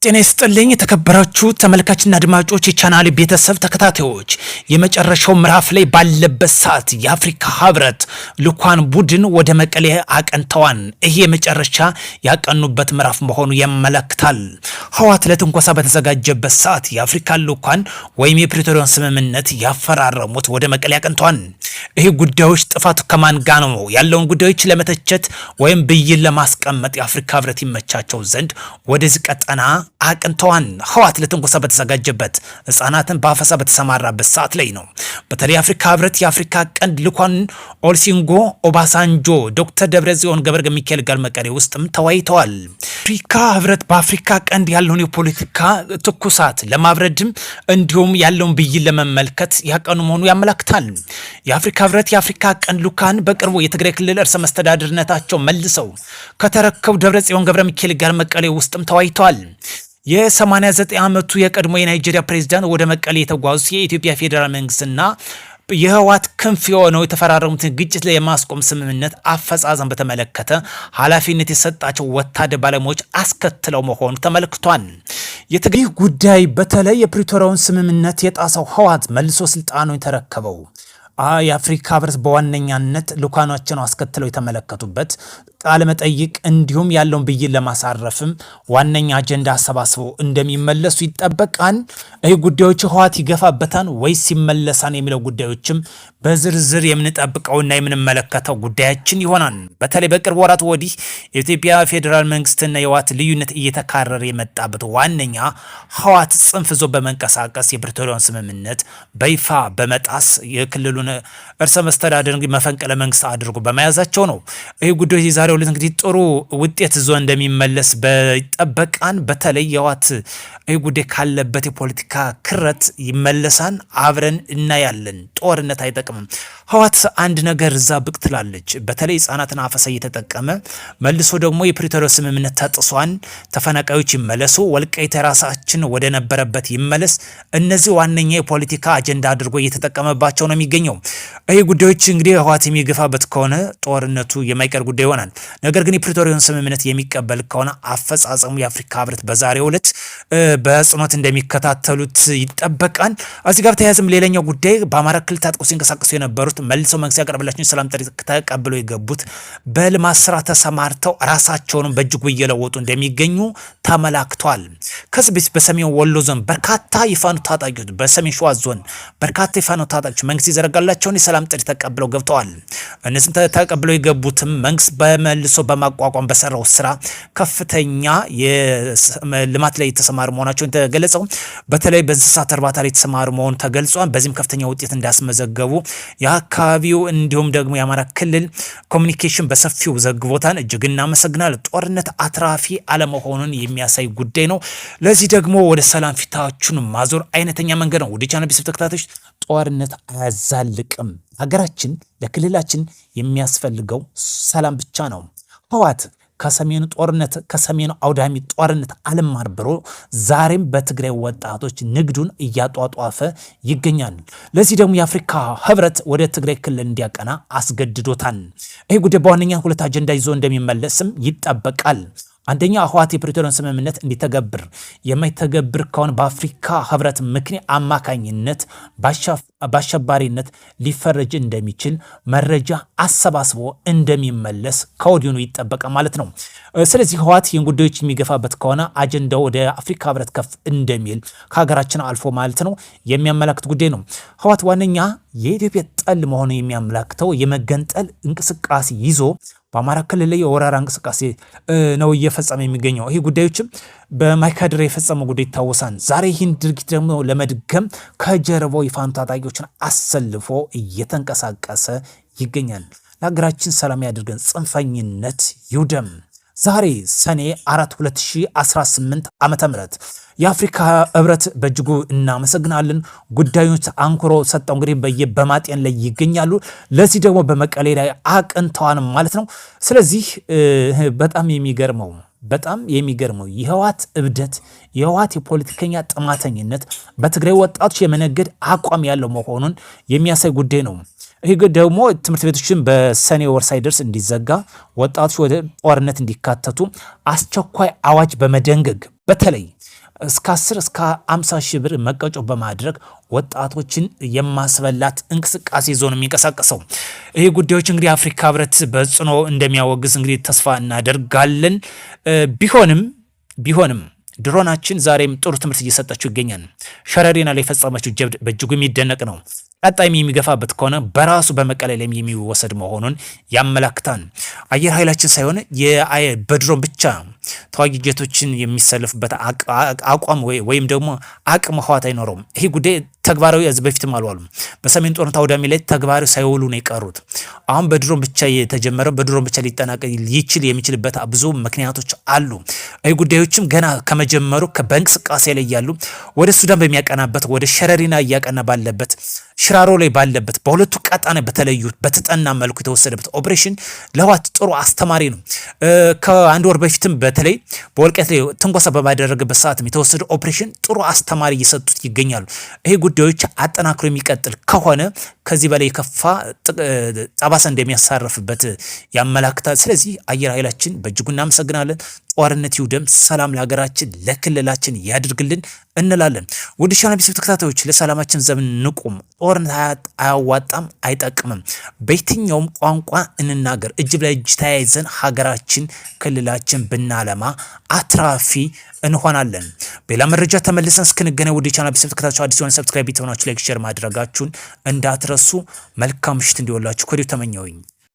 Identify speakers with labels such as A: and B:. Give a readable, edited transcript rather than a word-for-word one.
A: ጤና ይስጥልኝ የተከበራችሁ ተመልካችና አድማጮች የቻናል ቤተሰብ ተከታታዮች የመጨረሻው ምዕራፍ ላይ ባለበት ሰዓት የአፍሪካ ህብረት ልኡካን ቡድን ወደ መቀሌ አቀንተዋል። ይሄ የመጨረሻ ያቀኑበት ምዕራፍ መሆኑ ያመለክታል። ህወሓት ለትንኮሳ በተዘጋጀበት ሰዓት የአፍሪካ ልኡካን ወይም የፕሪቶሪያን ስምምነት ያፈራረሙት ወደ መቀሌ አቀንተዋል። ይሄ ጉዳዮች ጥፋቱ ከማን ጋር ነው ያለውን ጉዳዮች ለመተቸት ወይም ብይን ለማስቀመጥ የአፍሪካ ህብረት ይመቻቸው ዘንድ ወደዚህ ቀጠና አቅንተዋን ህወሓት ለትንኮሳ በተዘጋጀበት ህፃናትን በአፈሳ በተሰማራበት ሰዓት ላይ ነው። በተለይ የአፍሪካ ህብረት የአፍሪካ ቀንድ ልኡካን ኦሉሴጉን ኦባሳንጆ ዶክተር ደብረጽዮን ገብረ ሚካኤል ጋር መቀሌ ውስጥም ተወያይተዋል። አፍሪካ ህብረት በአፍሪካ ቀንድ ያለውን የፖለቲካ ትኩሳት ለማብረድም እንዲሁም ያለውን ብይን ለመመልከት ያቀኑ መሆኑ ያመለክታል። የአፍሪካ ህብረት የአፍሪካ ቀንድ ልኡካን በቅርቡ የትግራይ ክልል ርዕሰ መስተዳድርነታቸው መልሰው ከተረከቡ ደብረጽዮን ገብረ ሚካኤል ጋር መቀሌ ውስጥም ተወያይተዋል። የ89 ዓመቱ የቀድሞ የናይጄሪያ ፕሬዝዳንት ወደ መቀሌ የተጓዙት የኢትዮጵያ ፌዴራል መንግስትና የህወሓት ክንፍ የሆነው የተፈራረሙትን ግጭት ላይ የማስቆም ስምምነት አፈጻጸም በተመለከተ ኃላፊነት የሰጣቸው ወታደር ባለሙያዎች አስከትለው መሆኑ ተመልክቷል። የትግራይ ጉዳይ በተለይ የፕሪቶሪያውን ስምምነት የጣሰው ህወሓት መልሶ ስልጣኑን የተረከበው የአፍሪካ ህብረት በዋነኛነት ልኡካኖችን አስከትለው የተመለከቱበት ቃለ መጠይቅ እንዲሁም ያለውን ብይን ለማሳረፍም ዋነኛ አጀንዳ አሰባስበው እንደሚመለሱ ይጠበቃል። ይህ ጉዳዮች ህወሓት ይገፋበታል ወይስ ይመለሳል የሚለው ጉዳዮችም በዝርዝር የምንጠብቀውና የምንመለከተው ጉዳያችን ይሆናል። በተለይ በቅርብ ወራት ወዲህ የኢትዮጵያ ፌዴራል መንግስትና የህወሓት ልዩነት እየተካረረ የመጣበት ዋነኛ ህወሓት ጽንፍ ይዞ በመንቀሳቀስ የፕሪቶሪያን ስምምነት በይፋ በመጣስ የክልሉን እርሰ መስተዳድር መፈንቅለ መንግስት አድርጎ በመያዛቸው ነው። ይህ ጉዳዮች የዛሬው ዕለት እንግዲህ ጥሩ ውጤት ይዞ እንደሚመለስ በይጠበቃን። በተለይ የህወሓት ይህ ጉዳይ ካለበት የፖለቲካ ክረት ይመለሳን አብረን እናያለን። ጦርነት አይጠቅምም። ህወሓት አንድ ነገር እዛ ብቅ ትላለች። በተለይ ህጻናትን አፈሳ እየተጠቀመ መልሶ ደግሞ የፕሪቶሪያ ስምምነት ተጥሷን፣ ተፈናቃዮች ይመለሱ፣ ወልቃይት ራሳችን ወደ ነበረበት ይመለስ። እነዚህ ዋነኛ የፖለቲካ አጀንዳ አድርጎ እየተጠቀመባቸው ነው የሚገኘው። ይህ ጉዳዮች እንግዲህ ህወሓት የሚገፋበት ከሆነ ጦርነቱ የማይቀር ጉዳይ ይሆናል። ነገር ግን የፕሪቶሪያን ስምምነት የሚቀበል ከሆነ አፈጻጸሙ የአፍሪካ ህብረት በዛሬው ዕለት በጽኖት እንደሚከታተሉት ይጠበቃል። እዚህ ጋር ተያያዝም ሌላኛው ጉዳይ በአማራ ክልል ታጥቀው ሲንቀሳቀሱ የነበሩት መልሰው መንግስት ያቀረበላቸውን ሰላም ጥሪ ተቀብለው የገቡት በልማት ስራ ተሰማርተው ራሳቸውንም በእጅጉ እየለወጡ እንደሚገኙ ተመላክቷል። ከዚህ በፊት በሰሜን ወሎ ዞን በርካታ የፋኖ ታጣቂዎች፣ በሰሜን ሸዋ ዞን በርካታ የፋኖ ታጣቂዎች መንግስት የዘረጋላቸውን የሰላም ጥሪ ተቀብለው ገብተዋል። እነዚህም ተቀብለው የገቡትም መንግስት በመልሶ በማቋቋም በሰራው ስራ ከፍተኛ የልማት ላይ የተሰማሩ መሆናቸውን ተገለጸው። በተለይ በእንስሳት እርባታ ላይ የተሰማሩ መሆኑ ተገልጿል። በዚህም ከፍተኛ ውጤት እንዳስመዘገቡ የአካባቢው እንዲሁም ደግሞ የአማራ ክልል ኮሚኒኬሽን በሰፊው ዘግቦታል። እጅግ እናመሰግናል። ጦርነት አትራፊ አለመሆኑን የሚያሳይ ጉዳይ ነው። ለዚህ ደግሞ ወደ ሰላም ፊታችሁን ማዞር አይነተኛ መንገድ ነው። ወደ ቻናል ቤተሰብ ተከታታዮች ጦርነት አያዛልቅም። ሀገራችን ለክልላችን የሚያስፈልገው ሰላም ብቻ ነው። ህወሓት ከሰሜኑ ጦርነት ከሰሜኑ አውዳሚ ጦርነት አልማር ብሎ ዛሬም በትግራይ ወጣቶች ንግዱን እያጧጧፈ ይገኛል። ለዚህ ደግሞ የአፍሪካ ህብረት ወደ ትግራይ ክልል እንዲያቀና አስገድዶታል። ይህ ጉዳይ በዋነኛ ሁለት አጀንዳ ይዞ እንደሚመለስም ይጠበቃል። አንደኛ ህወሓት የፕሪቶሪያን ስምምነት እንዲተገብር የማይተገብር ከሆነ በአፍሪካ ህብረት ምክንያት አማካኝነት በአሸባሪነት ሊፈረጅ እንደሚችል መረጃ አሰባስቦ እንደሚመለስ ከወዲኑ ይጠበቃል ማለት ነው። ስለዚህ ህወሓት ይህን ጉዳዮች የሚገፋበት ከሆነ አጀንዳው ወደ አፍሪካ ህብረት ከፍ እንደሚል ከሀገራችን አልፎ ማለት ነው የሚያመላክት ጉዳይ ነው። ህወሓት ዋነኛ የኢትዮጵያ ጠል መሆኑ የሚያመላክተው የመገንጠል እንቅስቃሴ ይዞ በአማራ ክልል ላይ የወረራ እንቅስቃሴ ነው እየፈጸመ የሚገኘው። ይህ ጉዳዮችም በማይካድራ የፈጸመው ጉዳይ ይታወሳል። ዛሬ ይህን ድርጊት ደግሞ ለመድገም ከጀርባው የፋኖ ታጣቂዎችን አሰልፎ እየተንቀሳቀሰ ይገኛል። ለሀገራችን ሰላም ያድርገን፣ ጽንፈኝነት ይውደም። ዛሬ ሰኔ 4 2018 ዓ.ም የአፍሪካ ህብረት በእጅጉ እናመሰግናለን። ጉዳዮች አንክሮ ሰጠው እንግዲህ በማጤን ላይ ይገኛሉ። ለዚህ ደግሞ በመቀሌ ላይ አቅንተዋል ማለት ነው። ስለዚህ በጣም የሚገርመው የህወሓት እብደት፣ የህወሓት የፖለቲከኛ ጥማተኝነት በትግራይ ወጣቶች የመነገድ አቋም ያለው መሆኑን የሚያሳይ ጉዳይ ነው። ይህ ደግሞ ትምህርት ቤቶችን በሰኔ ወር ሳይደርስ እንዲዘጋ፣ ወጣቶች ወደ ጦርነት እንዲካተቱ አስቸኳይ አዋጅ በመደንገግ በተለይ እስከ 10 እስከ 50 ሺህ ብር መቀጮ በማድረግ ወጣቶችን የማስበላት እንቅስቃሴ ዞን የሚንቀሳቀሰው ይሄ ጉዳዮች እንግዲህ አፍሪካ ህብረት በጽኖ እንደሚያወግዝ እንግዲህ ተስፋ እናደርጋለን። ቢሆንም ድሮናችን ዛሬም ጥሩ ትምህርት እየሰጠችው ይገኛል። ሸረሪና ላይ የፈጸመችው ጀብድ በእጅጉ የሚደነቅ ነው። ቀጣይም የሚገፋበት ከሆነ በራሱ በመቀለልም የሚወሰድ መሆኑን ያመላክታል። አየር ኃይላችን ሳይሆን በድሮን ብቻ ተዋጊ ጀቶችን የሚሰለፉበት አቋም ወይም ደግሞ አቅም ህዋት አይኖረውም። ይሄ ጉዳይ ተግባራዊ በፊትም አልዋሉም። በሰሜን ጦርነት አውዳሚ ላይ ተግባራዊ ሳይውሉ ነው የቀሩት። አሁን በድሮን ብቻ የተጀመረው በድሮን ብቻ ሊጠናቀቅ የሚችልበት ብዙ ምክንያቶች አሉ። ይህ ጉዳዮችም ገና ከመጀመሩ በእንቅስቃሴ ላይ ያሉ ወደ ሱዳን በሚያቀናበት ወደ ሸረሪና እያቀና ባለበት ሽራሮ ላይ ባለበት በሁለቱ ቀጣና በተለዩት በተጠና መልኩ የተወሰደበት ኦፕሬሽን ለህዋት ጥሩ አስተማሪ ነው። ከአንድ ወር በፊትም በተለይ በወልቃይት ላይ ትንኮሳ በማደረገበት ሰዓትም የተወሰደ ኦፕሬሽን ጥሩ አስተማሪ እየሰጡት ይገኛሉ። ይሄ ጉዳዮች አጠናክሮ የሚቀጥል ከሆነ ከዚህ በላይ የከፋ ጠባሳ እንደሚያሳርፍበት ያመላክታል። ስለዚህ አየር ኃይላችን በእጅጉ እናመሰግናለን። ጦርነት ይውደም፣ ሰላም ለሀገራችን ለክልላችን ያድርግልን እንላለን። ውድ ቻናል ቢስ ተከታታዮች ለሰላማችን ዘብ ንቁም። ጦርነት አያዋጣም፣ አይጠቅምም። በየትኛውም ቋንቋ እንናገር፣ እጅ ለእጅ ተያይዘን ሀገራችን ክልላችን ብናለማ አትራፊ እንሆናለን። በሌላ መረጃ ተመልሰን እስክንገናኝ ውድ ቻናል ቢስ ተከታታዮች አዲስ የሆነ ሰብስክራይብ ቢተውናችሁ ላይክ ሼር ማድረጋችሁን እንዳትረሱ። መልካም ምሽት እንዲወላችሁ ከወዲሁ ተመኘሁኝ።